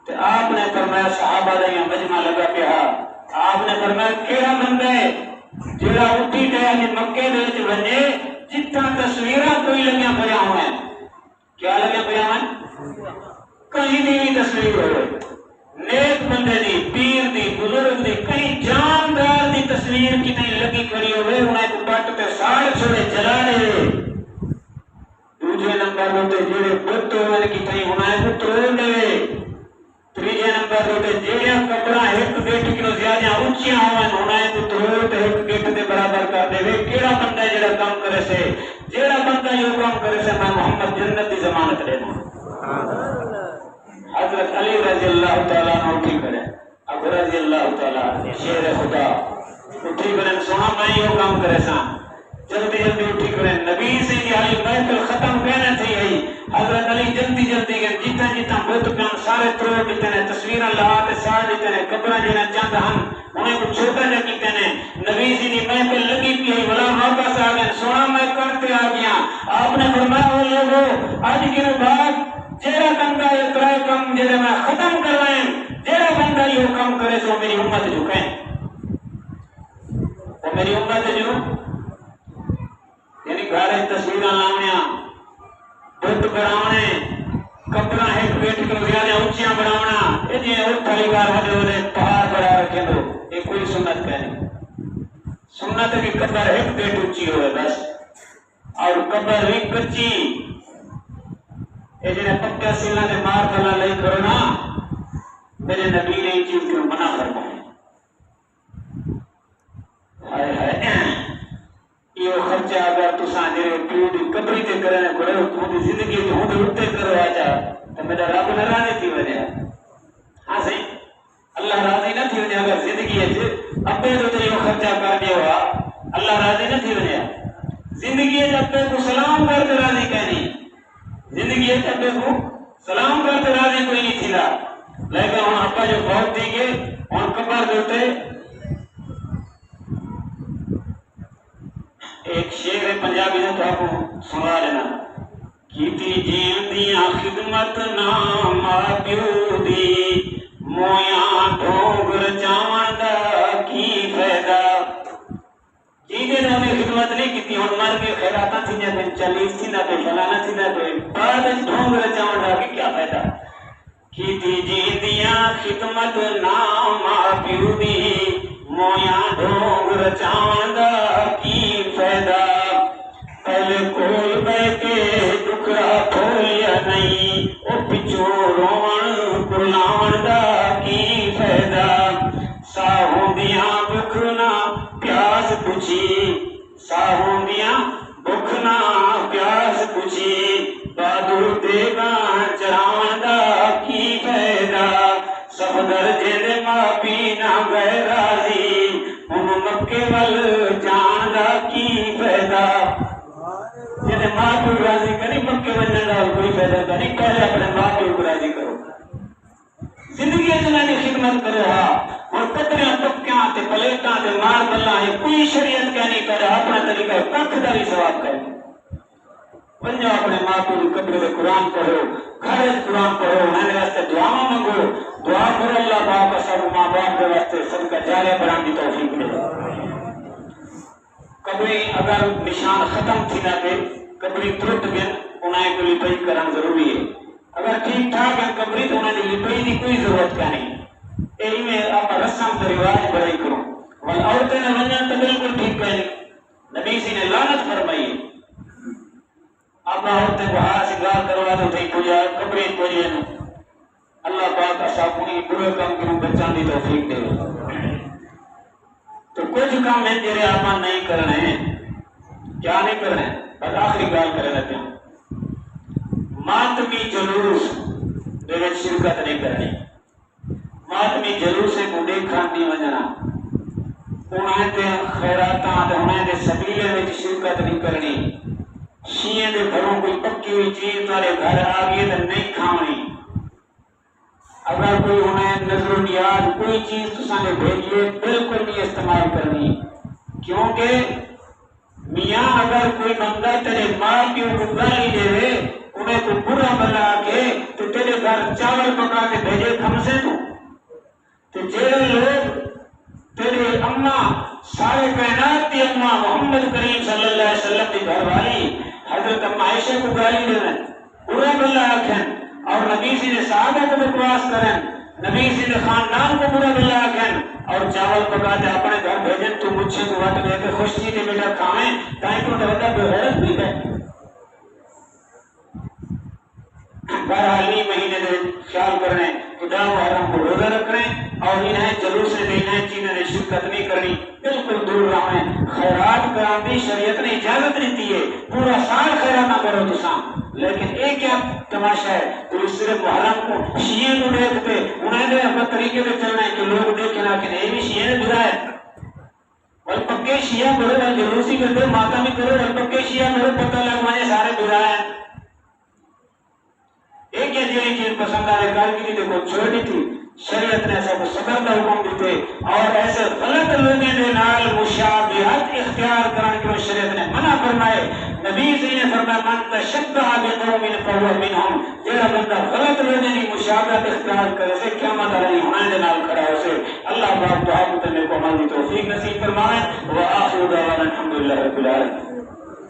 تے آپ نے فرمایا صحابہ دا یہ مجمع لگا پیا آپ نے فرمایا کیڑا بندہ ہے جڑا اٹھی گیا کہ مکے دے وچ ونجے جتنا تصویراں کوئی لگیاں پیا ہوئے کیا لگیاں پیا ہوئے کہیں بھی تصویر ہوئے نیک بندے دی پیر دی بزرگ دی کہیں جاندار دی تصویر کی نہیں لگی کھڑی ہوئے انہیں کو پٹ پہ ساڑ چھوڑے جلا دے دوسرے نمبر ہوتے جڑے بت ہوئے کی تھی انہیں کو توڑ دے تیجے نمبر ہوتے جڑے کپڑا ایک گیٹ کلو زیادہ اونچیاں ہوئے انہیں کو توڑ تے ایک گیٹ دے برابر کر دے کیڑا بندہ جڑا کام کرے سے جڑا بندہ یہ کام کرے سے میں محمد جنت دی ضمانت لینا حضرت علی رضی اللہ تعالیٰ نے اٹھی کرے ابو رضی اللہ تعالیٰ شیر خدا اٹھی کرے سونا میں یہ کام کرے سا جلدی جلدی اٹھی کرے نبی سے یہ علی محفل ختم کہنے تھی یہی حضرت علی جلدی جلدی گئے جتنا جتنا بہت پیان سارے تروڑ دیتے ہیں تصویریں لہاتے سار دیتے ہیں قبریں جنہیں چند ہم انہیں کو چھوٹا جا کیتے ہیں نبی سے یہ محفل لگی پی ہے ولا واپس آ گئے سونا میں کرتے آ گیا آپ نے فرمایا وہ لوگوں آج کے بعد جیڑا بندہ یہ ترائے کم جیڑے میں ختم کروائیں جیڑا بندہ یہ کم کرے تو میری امت جو کہیں وہ میری امت جو یعنی گھارے تصویرہ لاؤنیاں بت بڑھاؤنے کپڑا ایک بیٹ کو زیادہ اونچیاں بڑھاؤنا یہ جی اور تھالی بار ہونے پہاڑ بڑھا رکھے دو یہ کوئی سنت کہہ نہیں سنت ہے کہ قبر ایک پیٹ اونچی ہوئے بس، اور قبر بھی کچی یہ جنہیں پکا سیلہ نے مار کلا لئی کرو نا، میرے نبی نے چیز کو منع فرمایا۔ ہائے ہائے یہ خرچہ اگر تساں جڑے پیو دی قبری تے کرنے کرو تو دی زندگی تے ہوں اتے کرو آجا تو میرا رب ناراض تھی وجہ۔ ہاں صحیح اللہ راضی نہ تھی وجہ اگر زندگی ہے ابے تو یہ خرچہ کر دیا ہوا اللہ راضی نہ تھی وجہ۔ زندگی ہے ابے کو سلام کر کے راضی کہنی، زندگی ہے ابے کو سلام کر کے راضی کوئی نہیں تھی لا، لیکن ہن ابا جو فوت تھی گئے ہن قبر دیتے ایک شعر ہے پنجابی نے تو آپ کو سنا لینا، کیتی جین دیاں خدمت نام پیو دی مویاں ڈھونگ رچاون دا کی فائدہ۔ جیندے نے ہمیں خدمت نہیں کیتی ہن مر کے خیراتاں تھیاں تے چالیس تھی نہ تے فلانا تھی نہ تے بعد ڈھونگ رچاون دا کی کیا فائدہ۔ کیتی جین دیاں خدمت نام پیو دی مویاں ڈھونگ رچاون دا کی فائدہ، پہلے کول بہ کے ٹکڑا کھولیا نہیں او پچھو رون کلاون دا کی فائدہ۔ ساہوں دیاں بکھ نہ پیاس پچھی، ساہوں دیاں بکھ نہ پیاس پچھی، بہادر دیگاں چراون دا کی فائدہ۔ صفدر جے ماں پی نہ گئے راضی ہن مکے ول جان دا کی فائدہ۔ جنہیں ماں کو راضی کری مکے ول جان دا کوئی فائدہ نہیں، پہلے اپنے ماں کو راضی کرو، زندگی جنہیں خدمت کرو۔ ہاں اور پتریاں پکیاں تے پلیٹاں تے مار بلاں کوئی شریعت کہہ نہیں کرے اپنا طریقہ ککھ دا بھی ثواب کرے۔ ونجو اپنے ماں کو قبر دے قرآن پڑھو، گھر قرآن پڑھو، انہیں واسطے دعا مانگو، دعا کرو اللہ پاک سب ماں باپ کے واسطے صدقہ جاریہ بنان دی توفیق دے۔ قبری اگر نشان ختم تھی نہ کہ قبری ترٹ گئے انہیں کو لپائی کرنا ضروری ہے، اگر ٹھیک ٹھاک ہے قبری تو انہیں لپائی دی کوئی ضرورت کا نہیں۔ یہی میں آپ رسم تو رواج بڑائی کروں وال عورتیں نے ونجن تو بالکل ٹھیک کہنی، نبی سی نے لعنت فرمائی آپ عورتیں کو ہاتھ سگار کروا دو تھی پوجا قبری پوجے نو، اللہ پاک اصابونی برے کام کروں بچان دی توفیق دے۔ تو کچھ کام ہے جیرے آپ نہیں کرنے ہیں، کیا نہیں کرنے بس آخری گال کرے لیتے ہیں۔ ماتمی جلوس دے وچ شرکت نہیں کرنی، ماتمی جلوس کو دیکھان نہیں وجنا، انہیں تے خیراتاں تے انہیں تے سبیلے وچ شرکت نہیں کرنی، شیئے دے گھروں کوئی پکی ہوئی چیز تارے گھر آگئے تے نہیں کھاونی، اگر کوئی انہیں نظر و نیاز کوئی چیز تسانے بھیجیے بالکل نہیں استعمال کرنی، کیونکہ میاں اگر کوئی بندہ تیرے ماں پیو کو گالی دے رہے انہیں کو برا بنا کے تو تیرے گھر چاول پکا کے بھیجے کھمسے تو جیرے لوگ تیرے اماں سارے کائنات کی اماں محمد کریم صلی اللہ علیہ وسلم کی گھر والی حضرت اماں عائشہ کو گالی دے رہے برا بلا آکھیں اور نبی سی نے صحابہ کو بکواس کریں، نبی سی نے خاندان کو برا بلا آکھیں اور چاول پکاتے اپنے گھر بھیجیں تو مجھے تو وقت دے کے خوش چیزیں بیٹا کھائیں تائیں کو نوتا بے غیرت بھی ہے۔ بہرحالی مہینے دے خیال کرنے خدا و حرم کو روزہ رکھنے اور انہیں جلوس سے انہیں چیزیں نے شرکت نہیں کرنی، بالکل دور رہیں۔ خیرات کرانی شریعت نے اجازت دیتی ہے، پورا سال خیرات نہ کرو تو سام، لیکن ایک کیا تماشا ہے تو صرف محرم کو شیعہ کو دیکھتے انہیں دے اپنے طریقے سے چلنا ہے کہ لوگ دیکھیں لیکن یہ بھی شیعہ نے بدایا اور پکے شیعہ کرو اور جلوسی کرتے ماتا بھی کرو اور پکے شیعہ کرو پتہ لگوانے سارے بدایا ہیں۔ ایک یا جیلی چیز پسند آئے کار کی دیکھو چھوڑی تھی شریعت نے ایسا کو صبر کا حکم دیتے اور ایسے غلط لوگیں دے نال مشابہت اختیار کرنے کے شریعت نے منع فرمائے۔ نبی سے نے فرمایا من تشبہ بقوم فهو منهم، جیڑا بندہ غلط لوگیں دی مشابہت اختیار کرے سے قیامت علیہ ہونے دے نال کھڑا ہو سے اللہ پاک دعا کو تے کو عمل دی توفیق نصیب فرمائے۔ وآخر دعوانا الحمدللہ رب العالمین۔